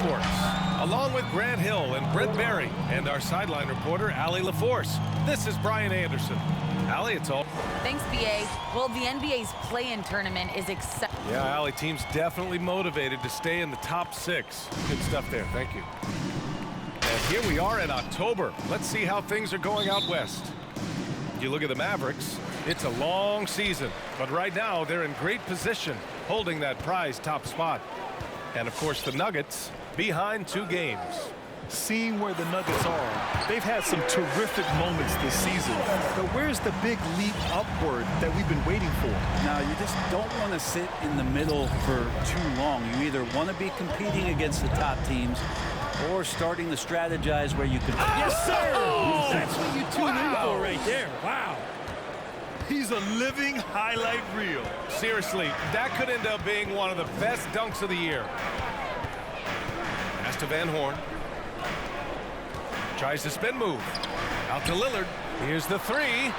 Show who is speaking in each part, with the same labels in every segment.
Speaker 1: Sports, along with Grant Hill and Brent Barry, and our sideline reporter, Allie LaForce. This is Brian Anderson. Allie, it's all.
Speaker 2: Thanks, B.A. Well, the NBA's play-in tournament is exciting.
Speaker 1: Yeah, Allie, team's definitely motivated to stay in the top 6. Good stuff there. Thank you. And here we are in October. Let's see how things are going out west. You look at the Mavericks, it's a long season, but right now they're in great position, holding that prized top spot. And of course the Nuggets behind 2 games.
Speaker 3: Seeing where the Nuggets are, they've had some terrific moments this season. But where's the big leap upward that we've been waiting for?
Speaker 4: Now, you just don't want to sit in the middle for too long. You either want to be competing against the top teams or starting to strategize where you can.
Speaker 3: Yes, sir!
Speaker 4: Oh!
Speaker 3: That's what you tune in for right there. Wow. He's a living highlight reel.
Speaker 1: Seriously, that could end up being one of the best dunks of the year. Pass to Van Horn. Tries the spin move. Out to Lillard. Here's the 3.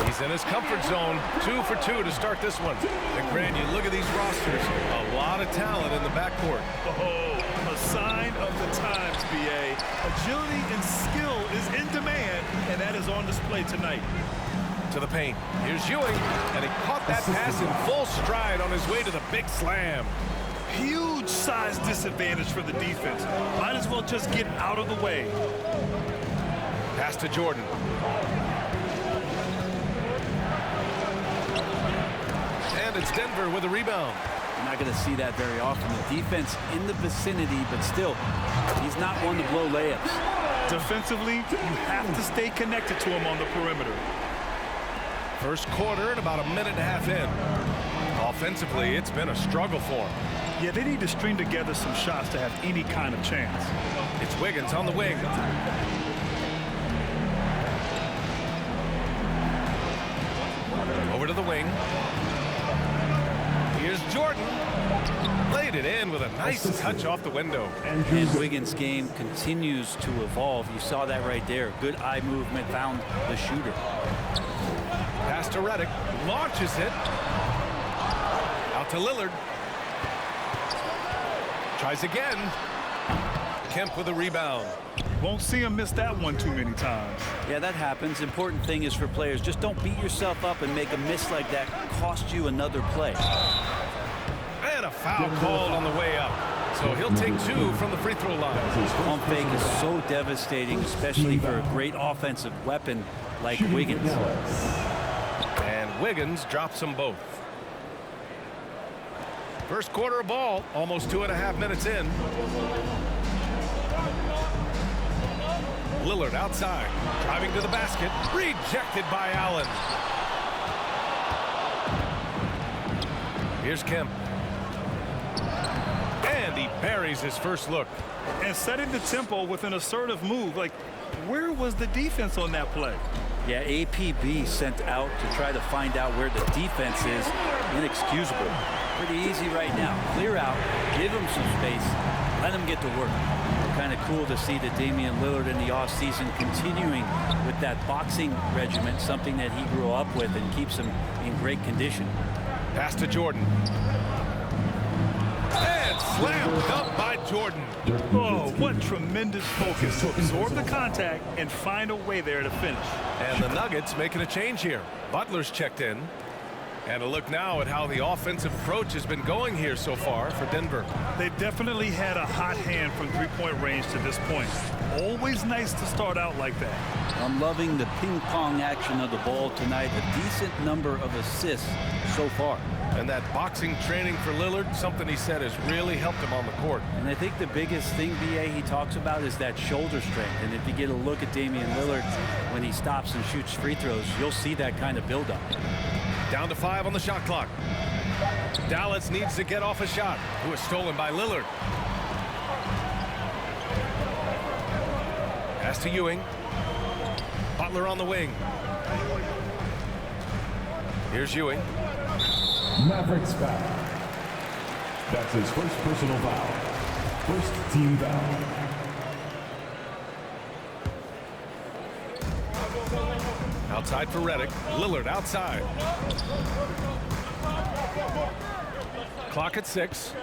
Speaker 1: He's in his comfort zone. 2 for 2 to start this one. And Grant, you look at these rosters. A lot of talent in the backcourt.
Speaker 3: Oh, a sign of the times, B.A. Agility and skill is in demand, and that is on display tonight.
Speaker 1: To the paint. Here's Ewing, and he caught that pass in full stride on his way to the big slam.
Speaker 3: Huge size disadvantage for the defense. Might as well just get out of the way.
Speaker 1: Pass to Jordan. And it's Denver with a rebound.
Speaker 4: You're not going to see that very often. The defense in the vicinity, but still, he's not one to blow layups.
Speaker 3: Defensively, you have to stay connected to him on the perimeter.
Speaker 1: First quarter and about a minute and a half in. Offensively, it's been a struggle for him.
Speaker 3: Yeah, they need to string together some shots to have any kind of chance.
Speaker 1: It's Wiggins on the wing. Over to the wing. Here's Jordan. Laid it in with a nice touch off the window.
Speaker 4: And Wiggins' game continues to evolve. You saw that right there. Good eye movement, found the shooter.
Speaker 1: Pass to Redick. Launches it. Out to Lillard. Tries again. Kemp with a rebound.
Speaker 3: Won't see him miss that one too many times.
Speaker 4: Yeah, that happens. Important thing is for players, just don't beat yourself up and make a miss like that cost you another play.
Speaker 1: And a foul called on the way up. So he'll take 2 from the free throw line.
Speaker 4: Pump fake is so devastating, especially for a great offensive weapon like Wiggins.
Speaker 1: And Wiggins drops them both. First quarter of ball, almost 2.5 minutes in. Lillard outside, driving to the basket, rejected by Allen. Here's Kemp. And he buries his first look.
Speaker 3: And setting the tempo with an assertive move. Like, where was the defense on that play?
Speaker 4: Yeah, APB sent out to try to find out where the defense is. Inexcusable. Pretty easy right now. Clear out, give him some space, let him get to work. Kind of cool to see that Damian Lillard in the offseason continuing with that boxing regimen, something that he grew up with and keeps him in great condition.
Speaker 1: Pass to Jordan. And slammed up by Jordan.
Speaker 3: Oh, what tremendous focus to absorb the contact and find a way there to finish.
Speaker 1: And the Nuggets making a change here. Butler's checked in. And a look now at how the offensive approach has been going here so far for Denver.
Speaker 3: They've definitely had a hot hand from three-point range to this point. Always nice to start out like that.
Speaker 4: I'm loving the ping-pong action of the ball tonight. A decent number of assists so far.
Speaker 1: And that boxing training for Lillard, something he said has really helped him on the court.
Speaker 4: And I think the biggest thing, B.A., he talks about is that shoulder strength. And if you get a look at Damian Lillard when he stops and shoots free throws, you'll see that kind of buildup.
Speaker 1: Down to 5 on the shot clock. Dallas needs to get off a shot. It was stolen by Lillard. Pass to Ewing. Butler on the wing. Here's Ewing.
Speaker 5: Mavericks foul. That's his first personal foul. First team foul.
Speaker 1: Outside for Redick. Lillard outside. Clock at 6.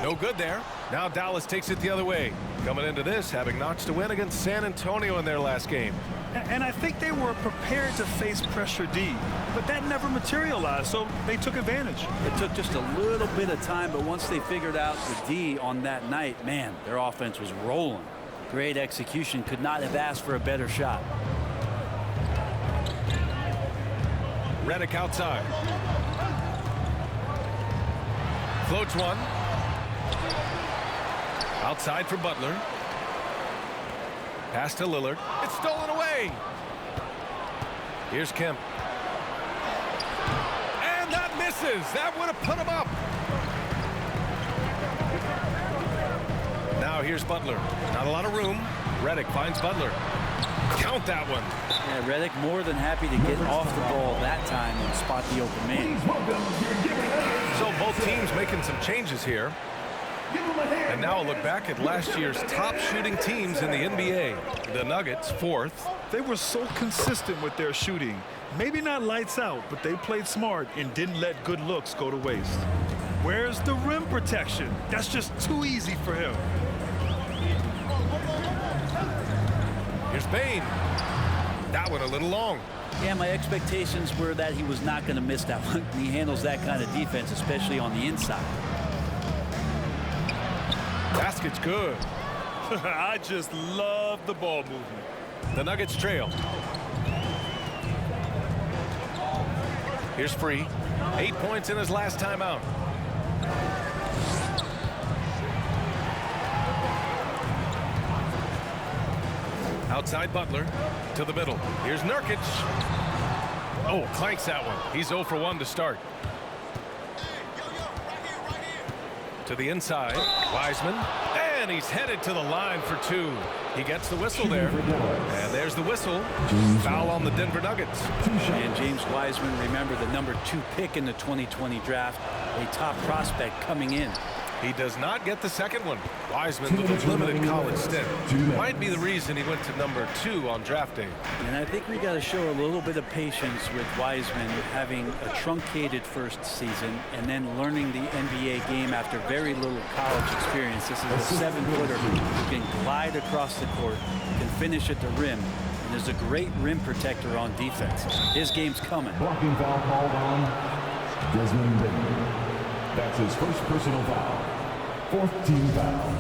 Speaker 1: No good there. Now Dallas takes it the other way. Coming into this, having notched a win against San Antonio in their last game.
Speaker 3: And I think they were prepared to face pressure D, but that never materialized, so they took advantage.
Speaker 4: It took just a little bit of time, but once they figured out the D on that night, man, their offense was rolling. Great execution. Could not have asked for a better shot.
Speaker 1: Redick outside. Floats one. Outside for Butler. Pass to Lillard. It's stolen away. Here's Kemp. And that misses. That would have put him up. Now here's Butler. Not a lot of room. Redick finds Butler. Count that one.
Speaker 4: Yeah, Redick more than happy to get off the ball that time and spot the open man.
Speaker 1: So both teams making some changes here. And now a look back at last year's top shooting teams in the NBA. The Nuggets, 4th.
Speaker 3: They were so consistent with their shooting. Maybe not lights out, but they played smart and didn't let good looks go to waste. Where's the rim protection? That's just too easy for him.
Speaker 1: Here's Bane. That one a little long.
Speaker 4: Yeah, my expectations were that he was not going to miss that one. He handles that kind of defense, especially on the inside.
Speaker 1: Basket's good.
Speaker 3: I just love the ball movement.
Speaker 1: The Nuggets trail. Here's Free. 8 points in his last time out. Outside Butler to the middle. Here's Nurkic. Oh, clanks that one. He's 0 for 1 to start. To the inside, Wiseman, and he's headed to the line for 2. He gets the whistle there, and there's the whistle. Foul on the Denver Nuggets.
Speaker 4: And James Wiseman, remember, the number 2 pick in the 2020 draft, a top prospect coming in.
Speaker 1: He does not get the second one. Wiseman with a limited college stint. Might be the reason he went to number 2 on draft day.
Speaker 4: And I think we got to show a little bit of patience with Wiseman, having a truncated first season and then learning the NBA game after very little college experience. This is a 7-footer who can glide across the court, can finish at the rim, and is a great rim protector on defense. His game's coming.
Speaker 5: Blocking foul called on Desmond Bane. That's his first personal foul. 4th team foul.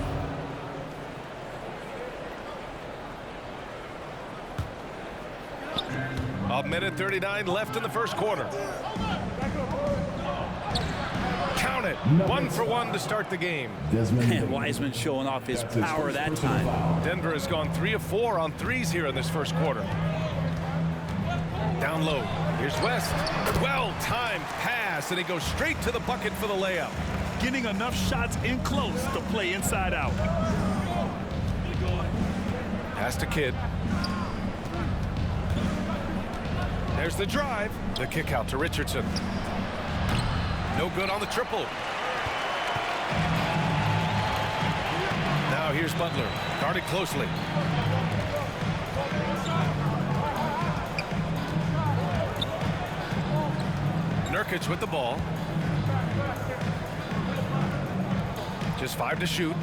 Speaker 1: A minute 39 left in the first quarter. Count it. 1 for 1 to start the game.
Speaker 4: And Wiseman showing off his power that time.
Speaker 1: Denver has gone 3 of 4 on threes here in this first quarter. Down low. Here's West. Well-timed pass, and he goes straight to the bucket for the layup.
Speaker 3: Getting enough shots in close to play inside out.
Speaker 1: Pass to Kidd. There's the drive. The kick out to Richardson. No good on the triple. Now here's Butler. Guarded closely. Nurkic with the ball. Just 5 to shoot.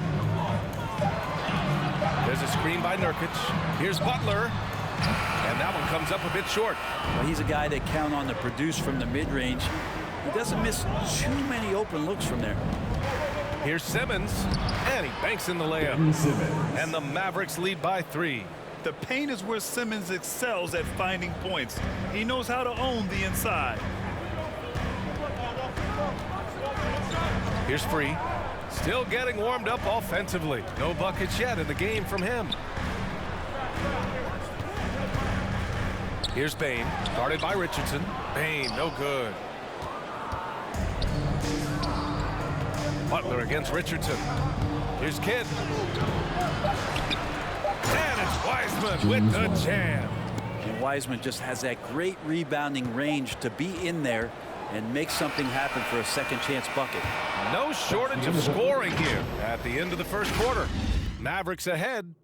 Speaker 1: There's a screen by Nurkic. Here's Butler. And that one comes up a bit short.
Speaker 4: Well, he's a guy that count on to produce from the mid-range. He doesn't miss too many open looks from there.
Speaker 1: Here's Simmons. And he banks in the layup. And the Mavericks lead by 3.
Speaker 3: The paint is where Simmons excels at finding points. He knows how to own the inside.
Speaker 1: Here's Free. Still getting warmed up offensively. No buckets yet in the game from him. Here's Bane. Guarded by Richardson. Bane, no good. Butler against Richardson. Here's Kidd. And it's Wiseman with the jam.
Speaker 4: And Wiseman just has that great rebounding range to be in there and make something happen for a second chance bucket.
Speaker 1: No shortage of scoring here at the end of the first quarter. Mavericks ahead.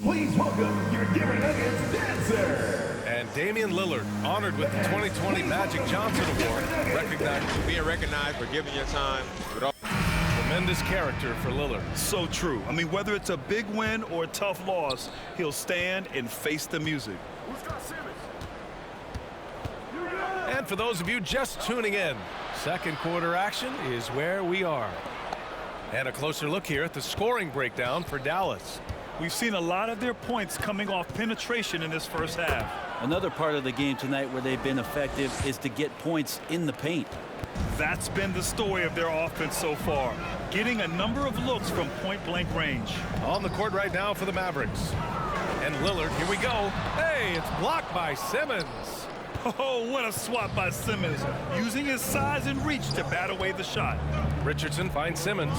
Speaker 5: Please welcome your Denver Nuggets dancer.
Speaker 1: And Damian Lillard, honored with the 2020 Magic Johnson Award,
Speaker 6: Being recognized for giving your time.
Speaker 1: Tremendous character for Lillard.
Speaker 3: So true. I mean, whether it's a big win or a tough loss, he'll stand and face the music.
Speaker 1: And for those of you just tuning in, second quarter action is where we are. And a closer look here at the scoring breakdown for Dallas.
Speaker 3: We've seen a lot of their points coming off penetration in this first half.
Speaker 4: Another part of the game tonight where they've been effective is to get points in the paint.
Speaker 3: That's been the story of their offense so far, getting a number of looks from point-blank range.
Speaker 1: On the court right now for the Mavericks. And Lillard, here we go. Hey, it's blocked by Simmons.
Speaker 3: Oh, what a swat by Simmons, using his size and reach to bat away the shot.
Speaker 1: Richardson finds Simmons.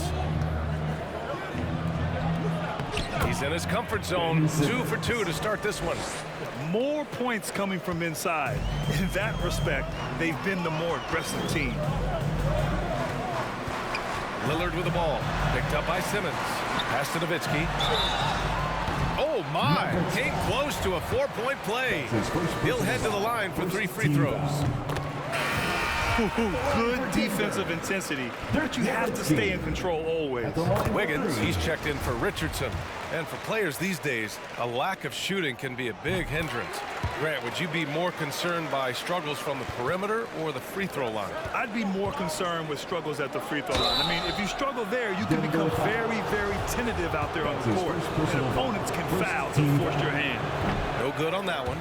Speaker 1: He's in his comfort zone. 2 for 2 to start this one.
Speaker 3: More points coming from inside. In that respect, they've been the more aggressive team.
Speaker 1: Lillard with the ball. Picked up by Simmons. Pass to Nowitzki. Oh, my. Came close to a 4-point play. He'll head to the line for 3 free throws.
Speaker 3: Good defensive intensity, but you have to stay in control always.
Speaker 1: Wiggins, he's checked in for Richardson. And for players these days, a lack of shooting can be a big hindrance. Grant, would you be more concerned by struggles from the perimeter or the free throw line?
Speaker 3: I'd be more concerned with struggles at the free throw line. I mean, if you struggle there, you can become very, very tentative out there on the court. And opponents can foul to force your hand.
Speaker 1: No good on that one.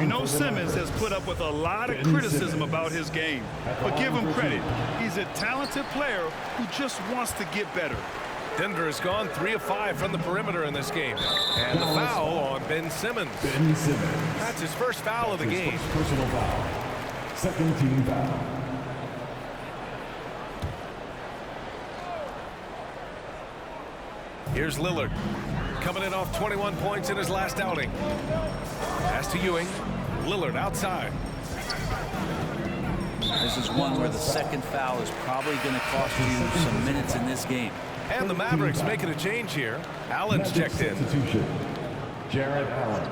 Speaker 3: You know, Simmons has put up with a lot of criticism about his game, but give him credit. He's a talented player who just wants to get better.
Speaker 1: Denver has gone 3 of 5 from the perimeter in this game. And the foul on Ben Simmons.
Speaker 5: Ben Simmons.
Speaker 1: That's his first foul of the game.
Speaker 5: His first personal foul. Second team foul.
Speaker 1: Here's Lillard. Coming in off 21 points in his last outing. Pass to Ewing. Lillard outside.
Speaker 4: This is one where the second foul is probably going to cost you some minutes in this game.
Speaker 1: And the Mavericks making a change here. Allen's checked in.
Speaker 5: Substitution. Jared Allen.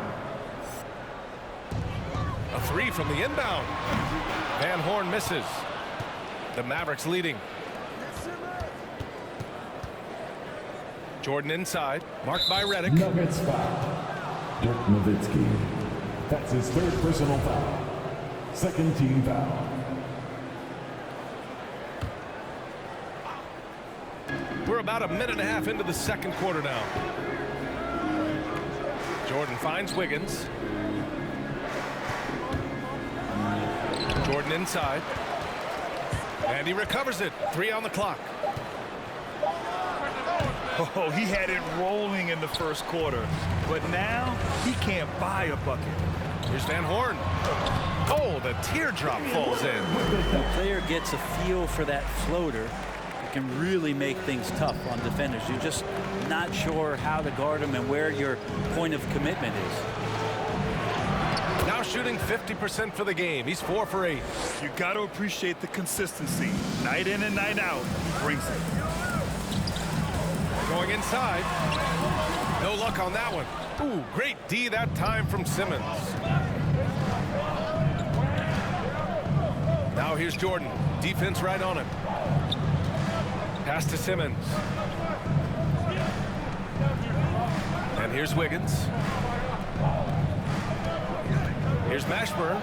Speaker 1: A 3 from the inbound. Van Horn misses. The Mavericks leading. Jordan inside. Marked by Redick.
Speaker 5: Nuggets foul. Dirk Nowitzki. That's his third personal foul. Second team foul.
Speaker 1: We're about a minute and a half into the second quarter now. Jordan finds Wiggins. Jordan inside. And he recovers it. 3 on the clock.
Speaker 3: Oh, he had it rolling in the first quarter, but now he can't buy a bucket.
Speaker 1: Here's Van Horn. Oh, the teardrop falls in.
Speaker 4: The player gets a feel for that floater. It can really make things tough on defenders. You're just not sure how to guard them and where your point of commitment is.
Speaker 1: Now shooting 50% for the game. He's 4 for 8.
Speaker 3: You got to appreciate the consistency. Night in and night out, he brings it.
Speaker 1: Going inside. No luck on that one. Ooh, great D that time from Simmons. Now here's Jordan. Defense right on him. Pass to Simmons. And here's Wiggins. Here's Mashburn.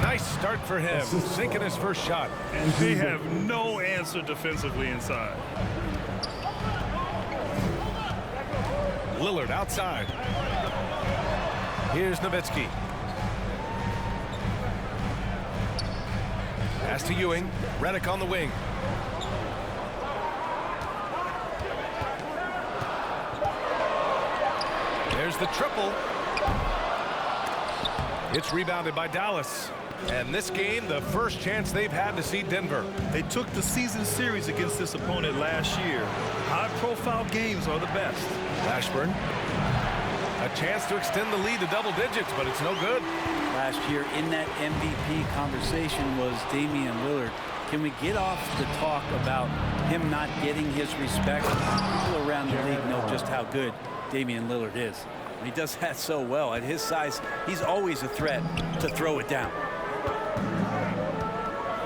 Speaker 1: Nice start for him. Sinking his first shot.
Speaker 3: And they have no answer defensively inside.
Speaker 1: Lillard outside. Here's Nowitzki. Pass to Ewing. Redick on the wing. There's the triple. It's rebounded by Dallas. And this game, the first chance they've had to see Denver.
Speaker 3: They took the season series against this opponent last year. High-profile games are the best.
Speaker 1: Mashburn. A chance to extend the lead to double digits, but it's no good.
Speaker 4: Last year in that MVP conversation was Damian Lillard. Can we get off the talk about him not getting his respect? People around the league know just how good Damian Lillard is. He does that so well. At his size, he's always a threat to throw it down.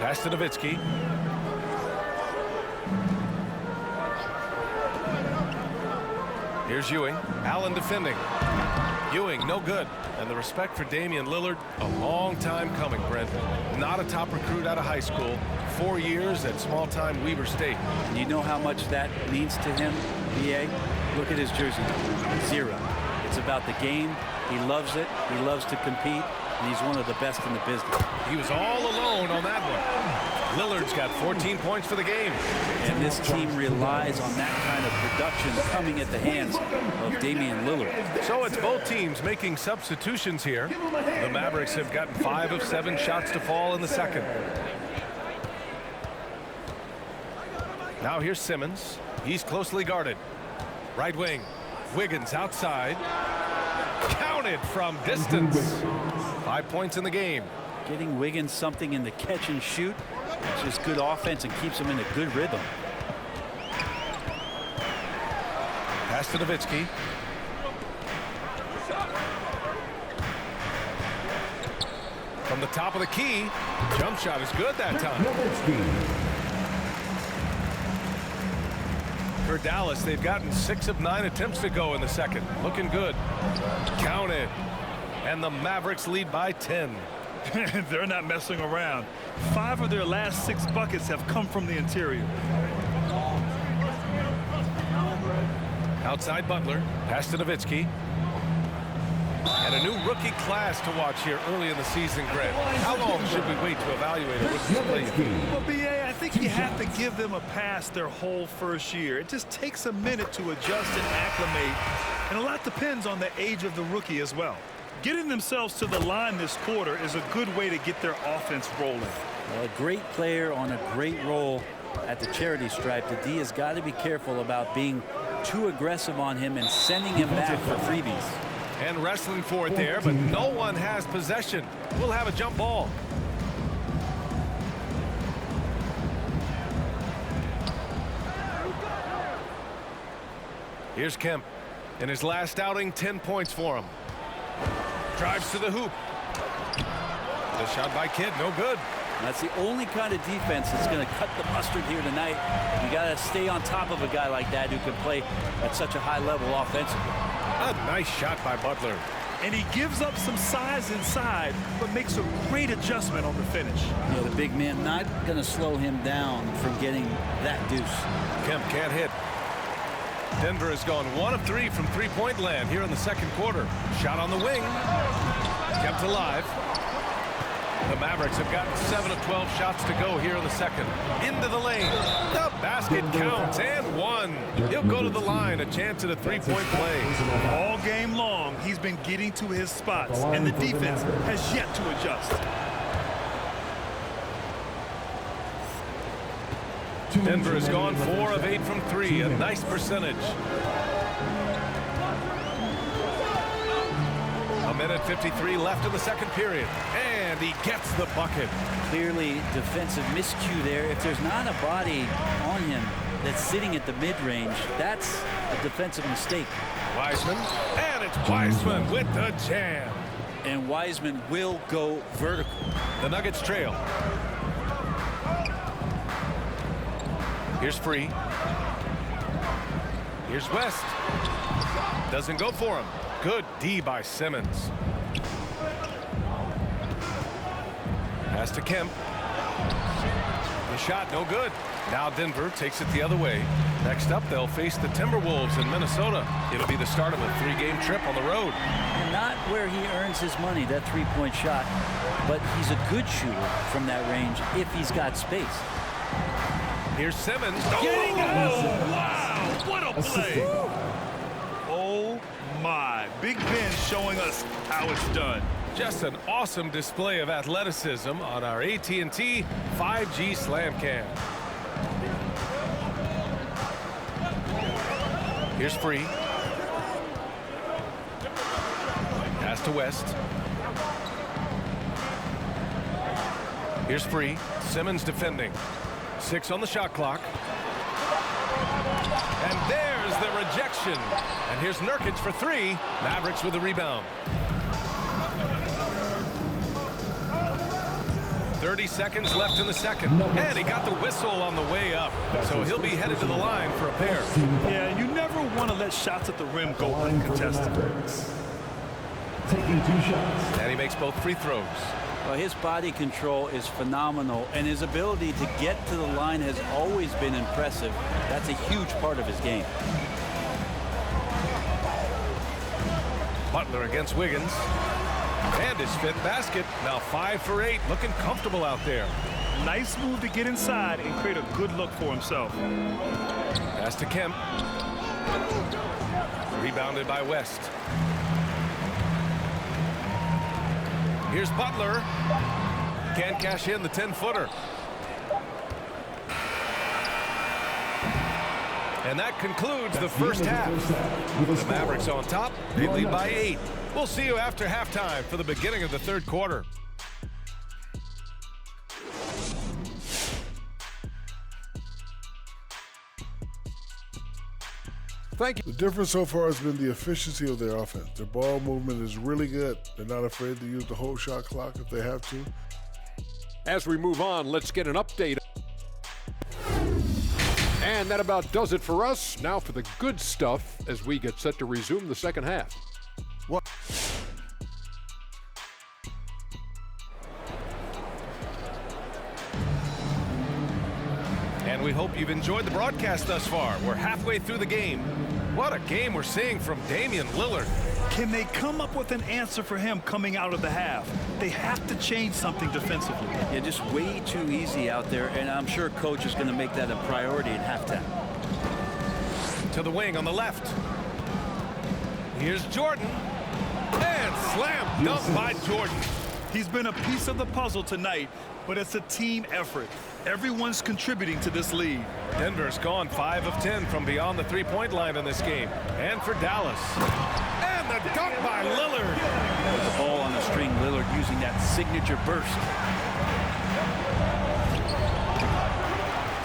Speaker 1: Pass to Nowitzki. Here's Ewing. Allen defending. Ewing, no good. And the respect for Damian Lillard, a long time coming, Brent. Not a top recruit out of high school. 4 years at small-time Weber State.
Speaker 4: And you know how much that means to him, B.A.? Look at his jersey number. 0. It's about the game. He loves it. He loves to compete. And he's one of the best in the business.
Speaker 1: He was all alone on that one. Lillard's got 14 points for the game.
Speaker 4: And this team relies on that kind of production coming at the hands of Damian Lillard.
Speaker 1: So it's both teams making substitutions here. The Mavericks have gotten 5 of 7 shots to fall in the second. Now here's Simmons. He's closely guarded. Right wing. Wiggins outside. Counted from distance. 5 points in the game.
Speaker 4: Getting Wiggins something in the catch and shoot. It's just good offense and keeps him in a good rhythm.
Speaker 1: Pass to Nowitzki. From the top of the key. Jump shot is good that time. For Dallas, they've gotten 6 of 9 attempts to go in the second. Looking good. Counted. And the Mavericks lead by 10.
Speaker 3: They're not messing around. 5 of their last 6 buckets have come from the interior.
Speaker 1: Outside Butler. Pass to Nowitzki. And a new rookie class to watch here early in the season, Greg. How long should we wait to evaluate a rookie's play?
Speaker 3: Well, B.A., I think you have to give them a pass their whole first year. It just takes a minute to adjust and acclimate. And a lot depends on the age of the rookie as well. Getting themselves to the line this quarter is a good way to get their offense rolling.
Speaker 4: Well, a great player on a great role at the charity stripe. The D has got to be careful about being too aggressive on him and sending him back for freebies.
Speaker 1: And wrestling for it there, but no one has possession. We'll have a jump ball. Here's Kemp. In his last outing, 10 points for him. Drives to the hoop. The shot by Kidd, no good.
Speaker 4: That's the only kind of defense that's going to cut the mustard here tonight. You got to stay on top of a guy like that who can play at such a high level offensively.
Speaker 1: A nice shot by Butler.
Speaker 3: And he gives up some size inside, but makes a great adjustment on the finish.
Speaker 4: You know, the big man not going to slow him down from getting that deuce.
Speaker 1: Kemp can't hit. Denver has gone 1 of 3 from three-point land here in the second quarter. Shot on the wing. Kept alive. The Mavericks have gotten 7 of 12 shots to go here in the second. Into the lane. The basket counts and 1. He'll go to the line. A chance at a three-point play.
Speaker 3: All game long, he's been getting to his spots, and the defense has yet to adjust.
Speaker 1: Denver has gone 4 of 8 from 3. A nice percentage. A minute 53 left in the second period. And he gets the bucket.
Speaker 4: Clearly defensive miscue there. If there's not a body on him that's sitting at the mid-range, that's a defensive mistake.
Speaker 1: Wiseman. And it's Wiseman with the jam.
Speaker 4: And Wiseman will go vertical.
Speaker 1: The Nuggets trail. Here's Free. Here's West. Doesn't go for him. Good D by Simmons. Pass to Kemp. The shot no good. Now Denver takes it the other way. Next up, they'll face the Timberwolves in Minnesota. It'll be the start of a 3-game trip on the road.
Speaker 4: Not where he earns his money, that three-point shot, but he's a good shooter from that range if he's got space.
Speaker 1: Here's Simmons.
Speaker 3: Oh, wow! What a play! Oh, my. Big Ben showing us how it's done.
Speaker 1: Just an awesome display of athleticism on our AT&T 5G Slam Cam. Here's Free. Pass to West. Here's Free. Simmons defending. 6 on the shot clock. And there's the rejection. And here's Nurkic for 3. Mavericks with the rebound. 30 30 seconds left in the second. And he got the whistle on the way up. So he'll be headed to the line for a pair.
Speaker 3: Yeah, you never want to let shots at the rim go uncontested.
Speaker 5: Taking 2 shots.
Speaker 1: And he makes both free throws.
Speaker 4: Well, his body control is phenomenal, and his ability to get to the line has always been impressive. That's a huge part of his game.
Speaker 1: Butler against Wiggins. And his 5th basket. Now 5 for 8. Looking comfortable out there.
Speaker 3: Nice move to get inside and create a good look for himself.
Speaker 1: Pass to Kemp. Rebounded by West. Here's Butler. Can't cash in the 10-footer. And that concludes the first half. The Mavericks on top. They lead by 8. We'll see you after halftime for the beginning of the third quarter.
Speaker 6: Thank you. The difference so far has been the efficiency of their offense. Their ball movement is really good. They're not afraid to use the whole shot clock if they have to.
Speaker 7: As we move on, let's get an update. And that about does it for us. Now for the good stuff as we get set to resume the second half.
Speaker 6: What?
Speaker 1: And we hope you've enjoyed the broadcast thus far. We're halfway through the game. What a game we're seeing from Damian Lillard.
Speaker 3: Can they come up with an answer for him coming out of the half? They have to change something defensively.
Speaker 4: Yeah, just way too easy out there, and I'm sure coach is going to make that a priority at halftime.
Speaker 1: To the wing on the left. Here's Jordan. And slam dunk by Jordan.
Speaker 3: He's been a piece of the puzzle tonight, but it's a team effort. Everyone's contributing to this lead.
Speaker 1: Denver's gone 5 of 10 from beyond the three-point line in this game. And for Dallas. And the dunk by Lillard.
Speaker 4: The ball on the string, Lillard using that signature burst.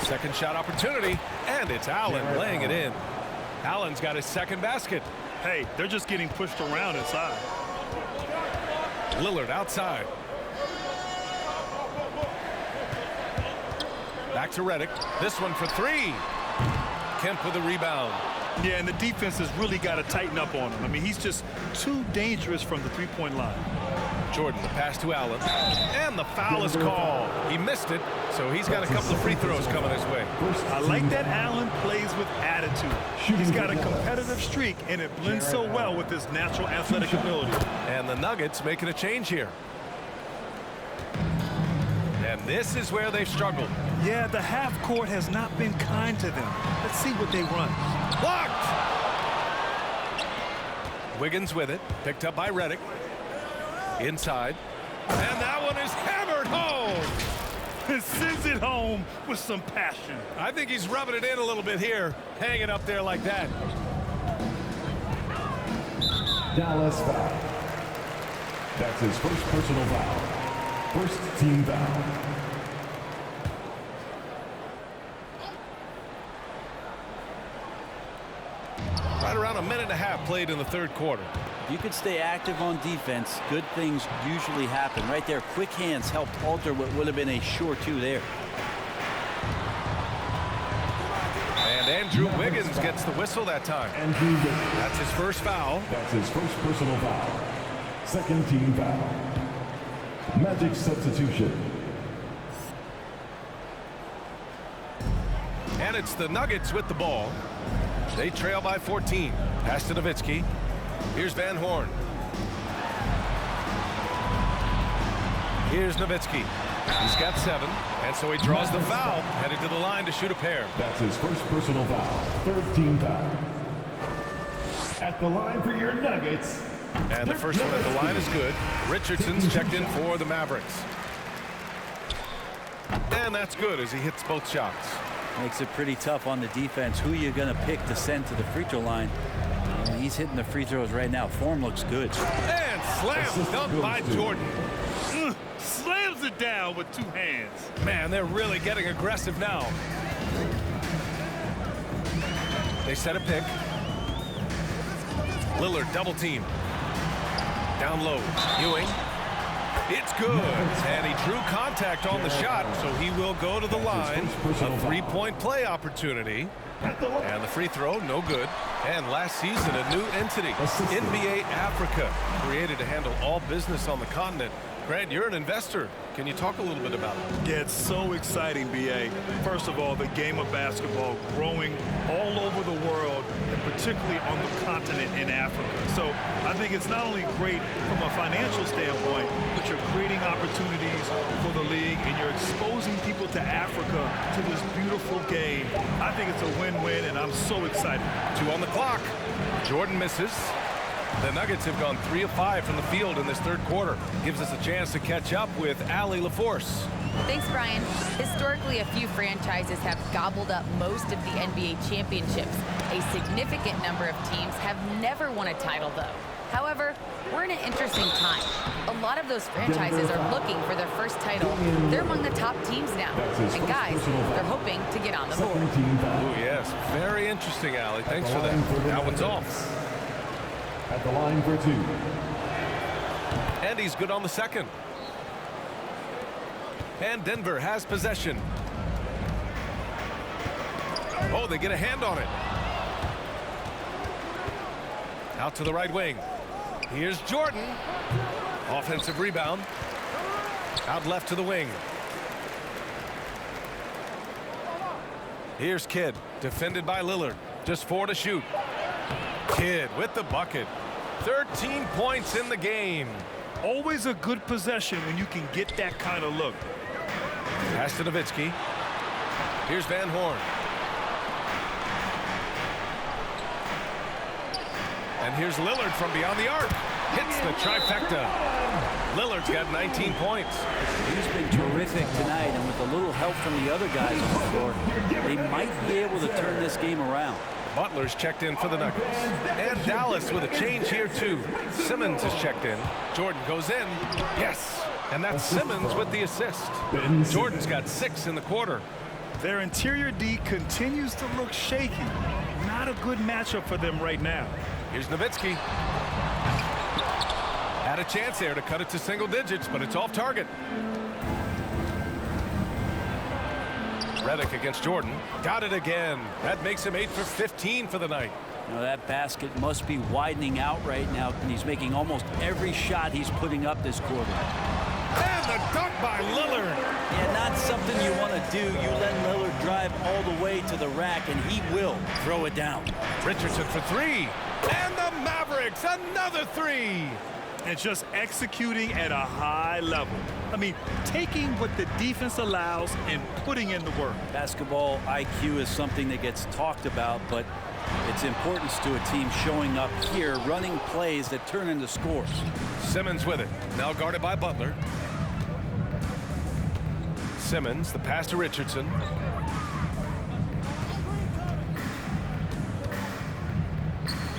Speaker 1: Second shot opportunity, and it's Allen laying it in. Allen's got his second basket.
Speaker 3: Hey, they're just getting pushed around inside.
Speaker 1: Lillard outside. Back to Redick. This one for 3. Kemp with the rebound.
Speaker 3: Yeah, and the defense has really got to tighten up on him. I mean, he's just too dangerous from the three-point line.
Speaker 1: Jordan, the pass to Allen. And the foul is called. He missed it, so he's got a couple of free throws coming his way.
Speaker 3: I like that Allen plays with attitude. He's got a competitive streak, and it blends so well with his natural athletic ability.
Speaker 1: And the Nuggets making a change here. And this is where they've struggled.
Speaker 3: Yeah, the half court has not been kind to them. Let's see what they run.
Speaker 1: Blocked! Wiggins with it. Picked up by Redick. Inside. And that one is hammered home.
Speaker 3: It sends it home with some passion.
Speaker 1: I think he's rubbing it in a little bit here. Hanging up there like that.
Speaker 5: Dallas foul. That's his first personal foul. First team foul.
Speaker 1: Right around a minute and a half played in the third quarter.
Speaker 4: You could stay active on defense. Good things usually happen. Right there, quick hands helped alter what would have been a sure 2 there.
Speaker 1: And Andrew Wiggins gets the whistle that time.
Speaker 5: Andrew Wiggins.
Speaker 1: That's his first foul.
Speaker 5: That's his first personal foul. Second team foul. Magic substitution.
Speaker 1: And it's the Nuggets with the ball. They trail by 14. Pass to Nowitzki. Here's Van Horn. Here's Nowitzki. He's got 7, and so he draws the foul, headed to the line to shoot a pair.
Speaker 5: That's his first personal foul. Third team foul. At the line for your Nuggets.
Speaker 1: And the first one at the line is good. Richardson's checked in for the Mavericks. And that's good as he hits both shots.
Speaker 4: Makes it pretty tough on the defense. Who are you going to pick to send to the free throw line? And he's hitting the free throws right now. Form looks good.
Speaker 1: And slam dunk by Jordan.
Speaker 3: Slams it down with 2 hands.
Speaker 1: Man, they're really getting aggressive now. They set a pick. Lillard double team. Down low. Ewing. It's good. And he drew contact on the shot, so he will go to the line. A three-point play opportunity. And the free throw, no good. And last season, a new entity, NBA Africa, created to handle all business on the continent. Grant, you're an investor. Can you talk a little bit about it?
Speaker 3: Yeah, it's so exciting, B.A. First of all, the game of basketball growing all over the world, and particularly on the continent in Africa. So I think it's not only great from a financial standpoint, but you're creating opportunities for the league, and you're exposing people to Africa, to this beautiful game. I think it's a win-win, and I'm so excited.
Speaker 1: 2 on the clock. Jordan misses. The Nuggets have gone 3 of 5 from the field in this third quarter. Gives us a chance to catch up with Allie LaForce.
Speaker 2: Thanks, Brian. Historically, a few franchises have gobbled up most of the NBA championships. A significant number of teams have never won a title, though. However, we're in an interesting time. A lot of those franchises are looking for their first title. They're among the top teams now. And guys, they're hoping to get on the board.
Speaker 1: Oh, yes. Very interesting, Allie. Thanks for that. That one's off.
Speaker 5: At the line for 2.
Speaker 1: And he's good on the second. And Denver has possession. Oh, they get a hand on it. Out to the right wing. Here's Jordan. Offensive rebound. Out left to the wing. Here's Kidd, defended by Lillard. Just 4 to shoot. Kidd with the bucket. 13 points in the game.
Speaker 3: Always a good possession when you can get that kind of look.
Speaker 1: Pass to Nowitzki. Here's Van Horn. And here's Lillard from beyond the arc. Hits the trifecta. Lillard's got 19 points.
Speaker 4: He's been terrific tonight, and with a little help from the other guys on the floor, they might be able to turn this game around.
Speaker 1: Butler's checked in for the Nuggets. And Dallas with a change here, too. Simmons has checked in. Jordan goes in. Yes. And that's Simmons with the assist. Jordan's got 6 in the quarter.
Speaker 3: Their interior D continues to look shaky. Not a good matchup for them right now.
Speaker 1: Here's Nowitzki. Had a chance there to cut it to single digits, but it's off target. Redick against Jordan. Got it again. That makes him 8 for 15 for the night.
Speaker 4: Now that basket must be widening out right now, and he's making almost every shot he's putting up this quarter.
Speaker 1: And the dunk by Lillard.
Speaker 4: Yeah, not something you want to do. You let Lillard drive all the way to the rack, and he will throw it down.
Speaker 1: Richardson for 3. And the Mavericks, another 3.
Speaker 3: And just executing at a high level. I mean, taking what the defense allows and putting in the work.
Speaker 4: Basketball IQ is something that gets talked about, but its importance to a team showing up here, running plays that turn into scores.
Speaker 1: Simmons with it. Now guarded by Butler. Simmons, the pass to Richardson.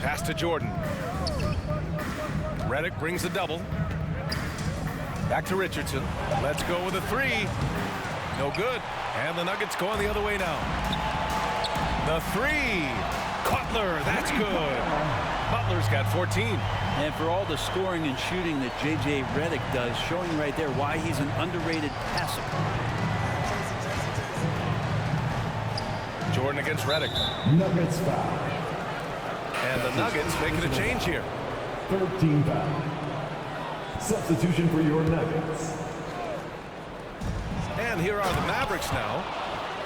Speaker 1: Pass to Jordan. Redick brings the double. Back to Richardson. Let's go with a 3. No good. And the Nuggets going the other way now. The 3. Butler, that's good. Butler's got 14.
Speaker 4: And for all the scoring and shooting that J.J. Redick does, showing right there why he's an underrated passer.
Speaker 1: Jordan against Redick.
Speaker 5: Nuggets foul.
Speaker 1: And the Nuggets making a change here.
Speaker 5: 13 foul. Substitution for your Nuggets.
Speaker 1: And here are the Mavericks now.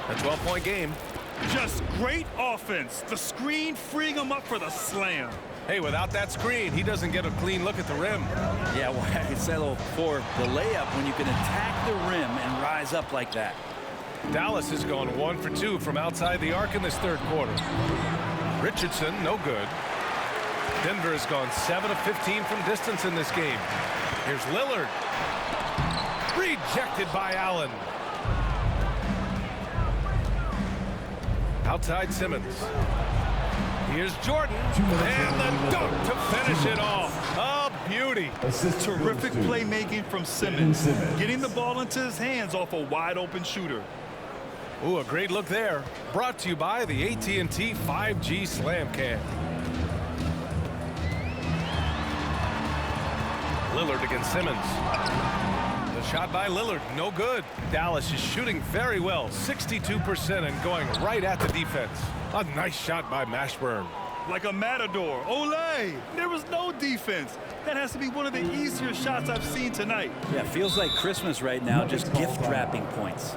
Speaker 1: A 12-point game.
Speaker 3: Just great offense. The screen freeing him up for the slam.
Speaker 1: Hey, without that screen, he doesn't get a clean look at the rim.
Speaker 4: Yeah, why settle for the layup when you can attack the rim and rise up like that?
Speaker 1: Dallas has gone 1 for 2 from outside the arc in this third quarter. Richardson, no good. Denver has gone 7 of 15 from distance in this game. Here's Lillard. Rejected by Allen. Outside Simmons. Here's Jordan. And the dunk to finish it off. A beauty.
Speaker 3: Terrific playmaking from Simmons. Getting the ball into his hands off a wide open shooter.
Speaker 1: Ooh, a great look there. Brought to you by the AT&T 5G Slam Cam. Lillard against Simmons. Shot by Lillard, no good. Dallas is shooting very well, 62% and going right at the defense. A nice shot by Mashburn.
Speaker 3: Like a matador. Olay! There was no defense. That has to be one of the easier shots I've seen tonight.
Speaker 4: Yeah, feels like Christmas right now, just gift wrapping points.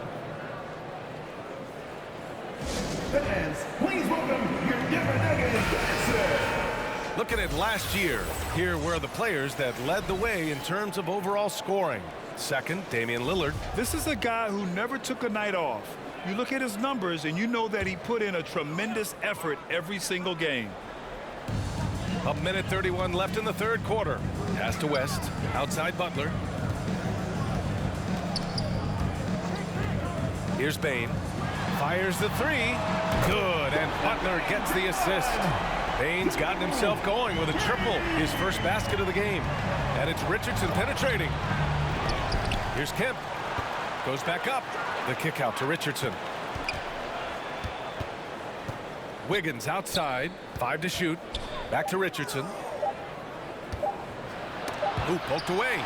Speaker 5: Fans, please welcome your Denver Nuggets dancer.
Speaker 1: Looking at last year, here were the players that led the way in terms of overall scoring. Second, Damian Lillard.
Speaker 3: This is a guy who never took a night off. You look at his numbers and you know that he put in a tremendous effort every single game.
Speaker 1: A minute 31 left in the third quarter. Pass to West, outside Butler. Here's Bane. Fires the three. Good, and Butler gets the assist. Bane's gotten himself going with a triple, his first basket of the game. And it's Richardson penetrating. Here's Kemp. Goes back up. The kick out to Richardson. Wiggins outside. 5 to shoot. Back to Richardson. Ooh, poked away.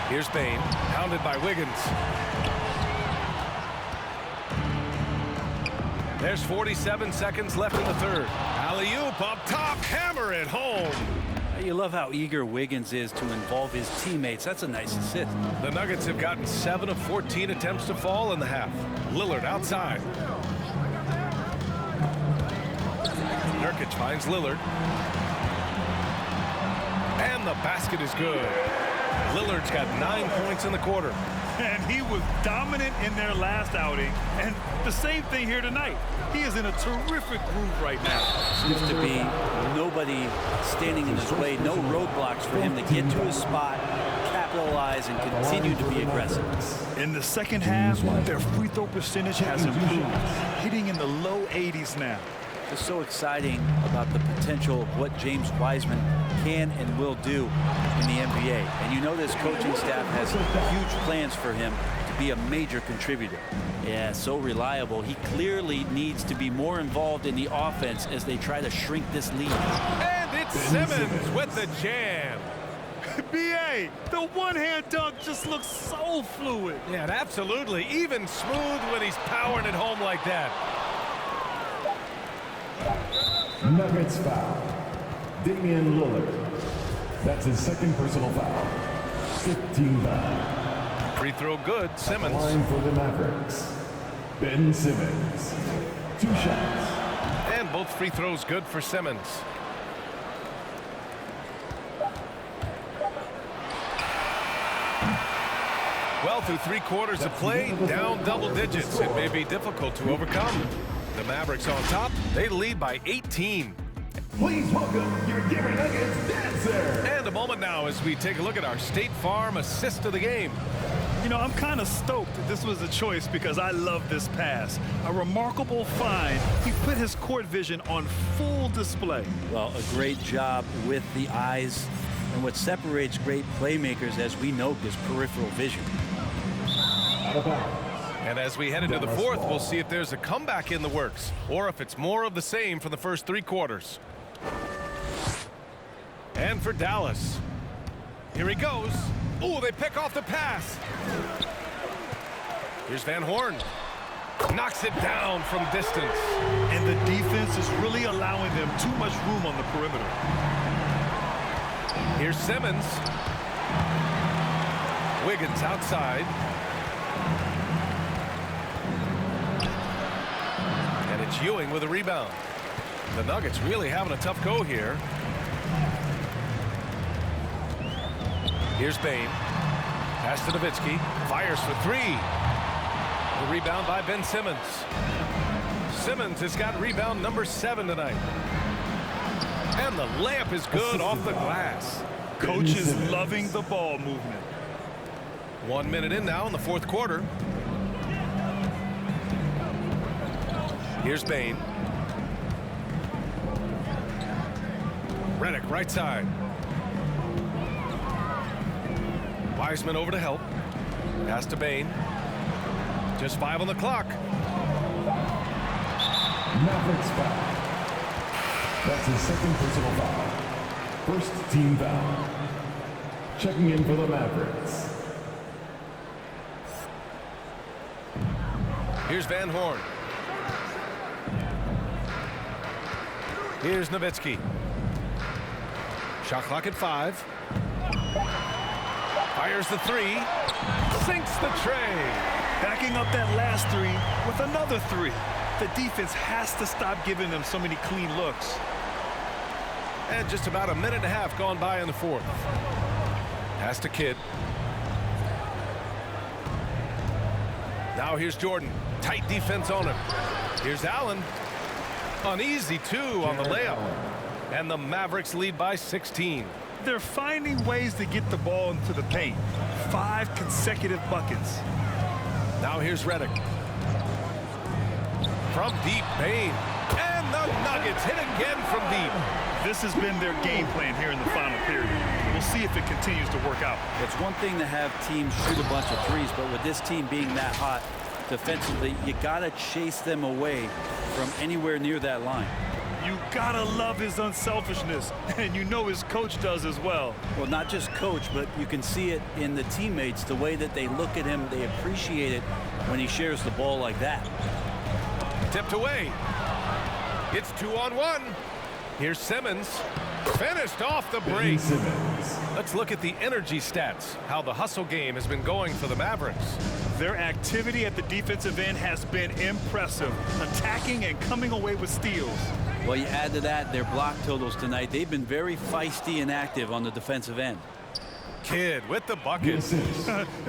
Speaker 1: Here's Bane, pounded by Wiggins. There's 47 seconds left in the third. Alley-oop up top, hammer it home.
Speaker 4: You love how eager Wiggins is to involve his teammates. That's a nice assist.
Speaker 1: The Nuggets have gotten 7 of 14 attempts to fall in the half. Lillard outside. Nurkic finds Lillard. And the basket is good. Lillard's got 9 points in the quarter.
Speaker 3: And he was dominant in their last outing. And the same thing here tonight. He is in a terrific groove right now.
Speaker 4: Seems to be nobody standing in his way, no roadblocks for him to get to his spot, capitalize, and continue to be aggressive.
Speaker 3: In the second half, their free throw percentage has improved, hitting in the low 80s now.
Speaker 4: It's so exciting about the potential of what James Wiseman can and will do in the NBA. And you know this coaching staff has huge plans for him to be a major contributor. Yeah, so reliable. He clearly needs to be more involved in the offense as they try to shrink this lead.
Speaker 1: And it's Simmons with the jam.
Speaker 3: B.A., the one-hand dunk just looks so fluid.
Speaker 1: Yeah, absolutely. Even smooth when he's powering it home like that.
Speaker 5: Nuggets foul. Damian Lillard. That's his second personal foul. 15 foul.
Speaker 1: Free throw good, Simmons.
Speaker 5: Line for the Mavericks. Ben Simmons. 2 shots.
Speaker 1: And both free throws good for Simmons. Well, through 3 quarters of play, down double digits. It may be difficult to overcome. The Mavericks on top. They lead by 18.
Speaker 5: Please welcome your Denver Nuggets dancer.
Speaker 1: And a moment now as we take a look at our State Farm assist of the game.
Speaker 3: You know, I'm kind of stoked that this was a choice because I love this pass. A remarkable find. He put his court vision on full display.
Speaker 4: Well, a great job with the eyes. And what separates great playmakers, as we note, is peripheral vision.
Speaker 5: Out of bounds.
Speaker 1: And as we head into the fourth, we'll see if there's a comeback in the works or if it's more of the same for the first 3 quarters. And for Dallas. Here he goes. Ooh, they pick off the pass. Here's Van Horn. Knocks it down from distance.
Speaker 3: And the defense is really allowing them too much room on the perimeter.
Speaker 1: Here's Simmons. Wiggins outside. And it's Ewing with a rebound. The Nuggets really having a tough go here. Here's Bane. Pass to Nowitzki. Fires for 3. The rebound by Ben Simmons. Simmons has got rebound number 7 tonight. And the layup is good off the glass.
Speaker 3: Coach is loving the ball movement.
Speaker 1: 1 minute in now in the fourth quarter. Here's Bane. Redick right side. Wiseman over to help. Pass to Bane. Just 5 on the clock.
Speaker 5: Mavericks foul. That's his second personal foul. First team foul. checking in for the Mavericks.
Speaker 1: Here's Van Horn. Here's Nowitzki. Shot clock at 5. Fires the 3. Sinks the tray.
Speaker 3: Backing up that last 3 with another 3. The defense has to stop giving them so many clean looks.
Speaker 1: And just about a minute and a half gone by in the 4th. Pass to Kidd. Now here's Jordan. Tight defense on him. Here's Allen. Uneasy, too, on the layup. And the Mavericks lead by 16.
Speaker 3: They're finding ways to get the ball into the paint. 5 consecutive buckets.
Speaker 1: Now here's Redick. From deep, Bane. And the Nuggets hit again from deep.
Speaker 3: This has been their game plan here in the final period. We'll see if it continues to work out.
Speaker 4: It's one thing to have teams shoot a bunch of threes, but with this team being that hot defensively, you got to chase them away from anywhere near that line.
Speaker 3: You gotta love his unselfishness, and you know his coach does as well.
Speaker 4: Well, not just coach, but you can see it in the teammates, the way that they look at him. They appreciate it when he shares the ball like that.
Speaker 1: Tipped away. It's 2-on-1. Here's Simmons. Finished off the break. Let's look at the energy stats, how the hustle game has been going for the Mavericks.
Speaker 3: Their activity at the defensive end has been impressive, attacking and coming away with steals.
Speaker 4: Well, you add to that their block totals tonight. They've been very feisty and active on the defensive end.
Speaker 1: Kidd with the bucket.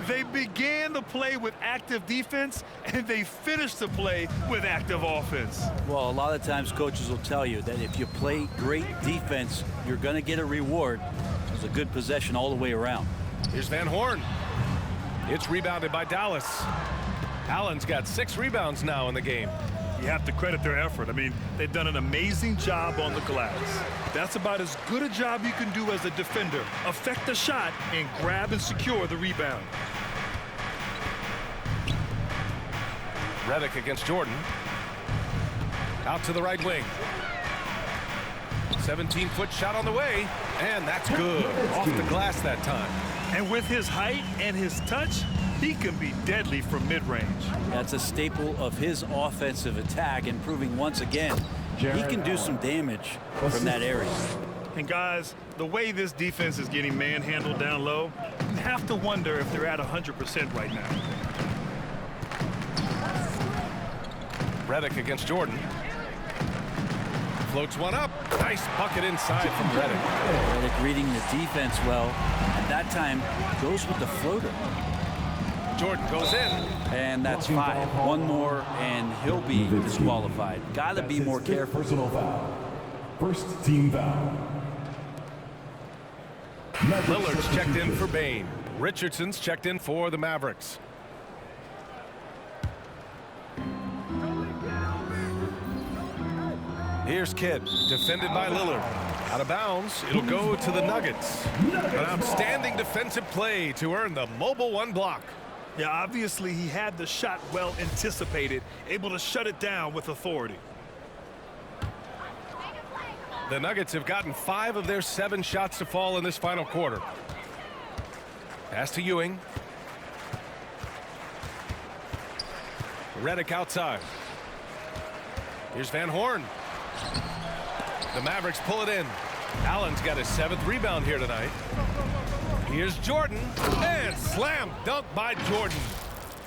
Speaker 3: They began the play with active defense, and they finished the play with active offense.
Speaker 4: Well, a lot of times coaches will tell you that if you play great defense, you're going to get a reward. It was a good possession all the way around.
Speaker 1: Here's Van Horn. It's rebounded by Dallas. Allen's got 6 rebounds now in the game.
Speaker 3: You have to credit their effort. I mean, they've done an amazing job on the glass. That's about as good a job you can do as a defender. Affect the shot and grab and secure the rebound.
Speaker 1: Redick against Jordan. Out to the right wing. 17-foot shot on the way, and that's good. Off the glass that time.
Speaker 3: And with his height and his touch, he can be deadly from mid-range.
Speaker 4: That's a staple of his offensive attack, and proving once again he can do some damage from that area.
Speaker 3: And guys, the way this defense is getting manhandled down low, you have to wonder if they're at 100% right now.
Speaker 1: Redick against Jordan. Floats one up. Nice bucket inside from Redick.
Speaker 4: Redick reading the defense well. At that time, goes with the floater.
Speaker 1: Jordan goes in.
Speaker 4: And that's 5. One more, and he'll be disqualified. Got to be more careful.
Speaker 5: Personal foul. First team foul.
Speaker 1: Lillard's checked in for Bane. Richardson's checked in for the Mavericks. Here's Kidd, defended by Lillard. Out of bounds, it'll go to the Nuggets. An outstanding defensive play to earn the Mobile One block.
Speaker 3: Yeah, obviously he had the shot well anticipated, able to shut it down with authority.
Speaker 1: The Nuggets have gotten 5 of their 7 shots to fall in this final quarter. Pass to Ewing. Redick outside. Here's Van Horn. The Mavericks pull it in. Allen's got his 7th rebound here tonight. Here's Jordan, and slam dunk by Jordan.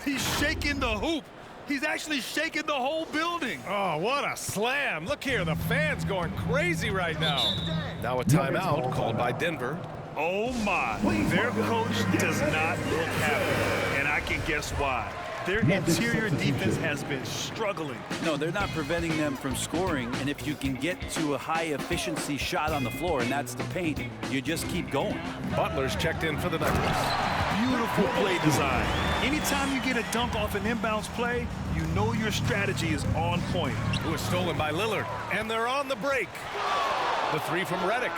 Speaker 3: He's shaking the hoop. He's actually shaking the whole building.
Speaker 1: Oh, what a slam. Look here, the fans going crazy right now. Now a timeout called by Denver.
Speaker 3: Oh my, their coach does not look happy, and I can guess why. Their interior defense has been struggling.
Speaker 4: No, they're not preventing them from scoring, and if you can get to a high-efficiency shot on the floor, and that's the paint, you just keep going.
Speaker 1: Butler's checked in for the Nuggets.
Speaker 3: Beautiful play design. Anytime you get a dunk off an inbounds play, you know your strategy is on point.
Speaker 1: It was stolen by Lillard, and they're on the break. The 3 from Redick.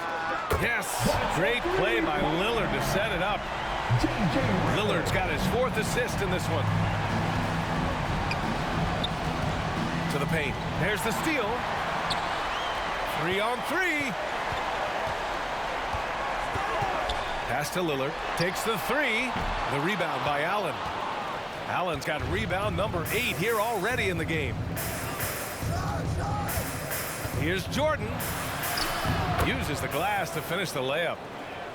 Speaker 1: Yes, great play by Lillard to set it up. Lillard's got his 4th assist in this one. To the paint. There's the steal. 3 on 3. Pass to Lillard. Takes the three. The rebound by Allen. Allen's got rebound number 8 here already in the game. Here's Jordan. Uses the glass to finish the layup.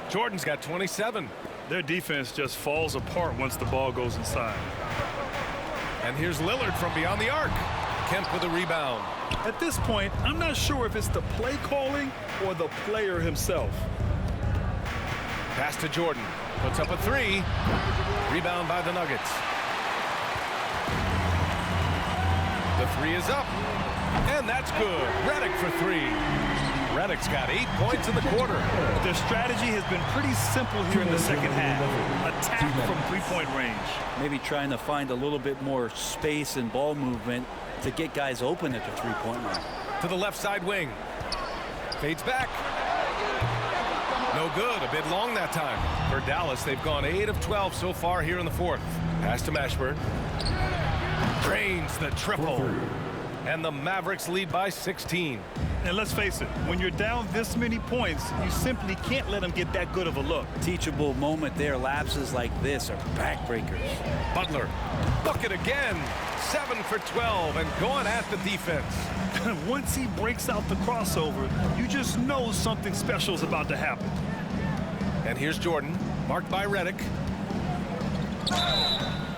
Speaker 1: Jordan's got 27.
Speaker 3: Their defense just falls apart once the ball goes inside.
Speaker 1: And here's Lillard from beyond the arc. Kemp with a rebound.
Speaker 3: At this point, I'm not sure if it's the play calling or the player himself.
Speaker 1: Pass to Jordan. Puts up a three. Rebound by the Nuggets. The three is up. And that's good. Redick for three. Redick's got 8 points in the quarter.
Speaker 3: Their strategy has been pretty simple here in the second half. Attack from three-point range.
Speaker 4: Maybe trying to find a little bit more space and ball movement to get guys open at the three-point line.
Speaker 1: To the left side wing. Fades back. No good. A bit long that time. For Dallas, they've gone 8 of 12 so far here in the fourth. Pass to Mashburn. Drains the triple. And the Mavericks lead by 16.
Speaker 3: And let's face it, when you're down this many points, you simply can't let them get that good of a look.
Speaker 4: Teachable moment there. Lapses like this are backbreakers.
Speaker 1: Butler. Bucket again. 7 for 12 and going at the defense.
Speaker 3: Once he breaks out the crossover, you just know something special is about to happen.
Speaker 1: And here's Jordan, marked by Redick.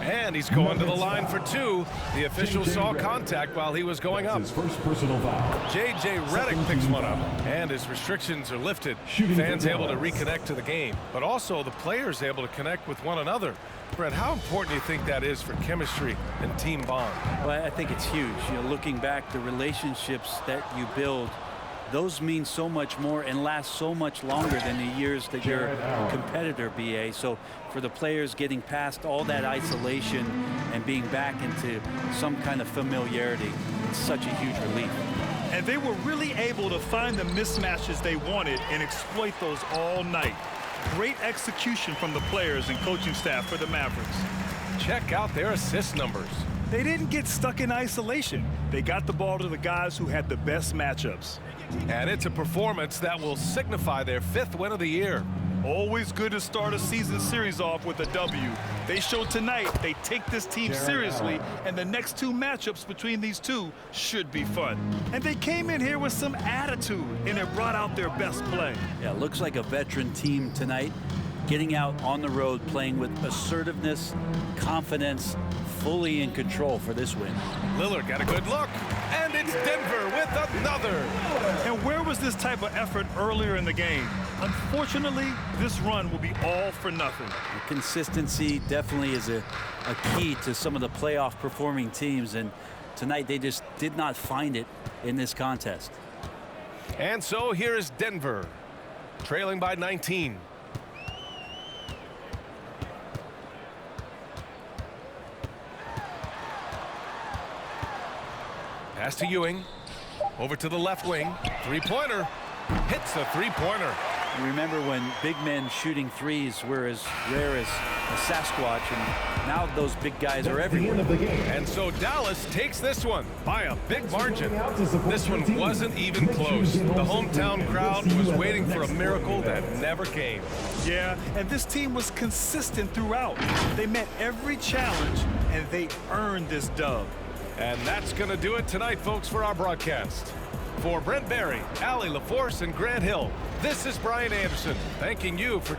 Speaker 1: And he's going to the line for 2. The official saw contact while he was going up.
Speaker 5: His first personal foul.
Speaker 1: J.J. Redick picks one up, and his restrictions are lifted. Fans able to reconnect to the game, but also the players able to connect with one another. Brett, how important do you think that is for chemistry and team bond?
Speaker 4: Well, I think it's huge. You know, looking back, the relationships that you build, those mean so much more and last so much longer than the years that you're a competitor, BA. So for the players getting past all that isolation and being back into some kind of familiarity, it's such a huge relief.
Speaker 3: And they were really able to find the mismatches they wanted and exploit those all night. Great execution from the players and coaching staff for the Mavericks.
Speaker 1: Check out their assist numbers.
Speaker 3: They didn't get stuck in isolation. They got the ball to the guys who had the best matchups.
Speaker 1: And it's a performance that will signify their 5th win of the year.
Speaker 3: Always good to start a season series off with a W. They showed tonight they take this team seriously, and the next 2 matchups between these two should be fun. And they came in here with some attitude, and it brought out their best play.
Speaker 4: Yeah, looks like a veteran team tonight, getting out on the road, playing with assertiveness, confidence, fully in control for this win.
Speaker 1: Lillard got a good look, and it's Denver with another.
Speaker 3: And where was this type of effort earlier in the game? Unfortunately, this run will be all for nothing.
Speaker 4: The consistency definitely is a key to some of the playoff performing teams, and tonight they just did not find it in this contest.
Speaker 1: And so here is Denver, trailing by 19. Pass to Ewing. Over to the left wing. Three-pointer. Hits the three-pointer.
Speaker 4: Remember when big men shooting threes were as rare as a Sasquatch, and now those big guys are everywhere.
Speaker 1: And so Dallas takes this one by a big margin. This one wasn't even close. The hometown crowd was waiting for a miracle that never came.
Speaker 3: Yeah, and this team was consistent throughout. They met every challenge, and they earned this dub.
Speaker 1: And that's going to do it tonight, folks, for our broadcast. For Brent Barry, Allie LaForce, and Grant Hill, this is Brian Anderson, thanking you for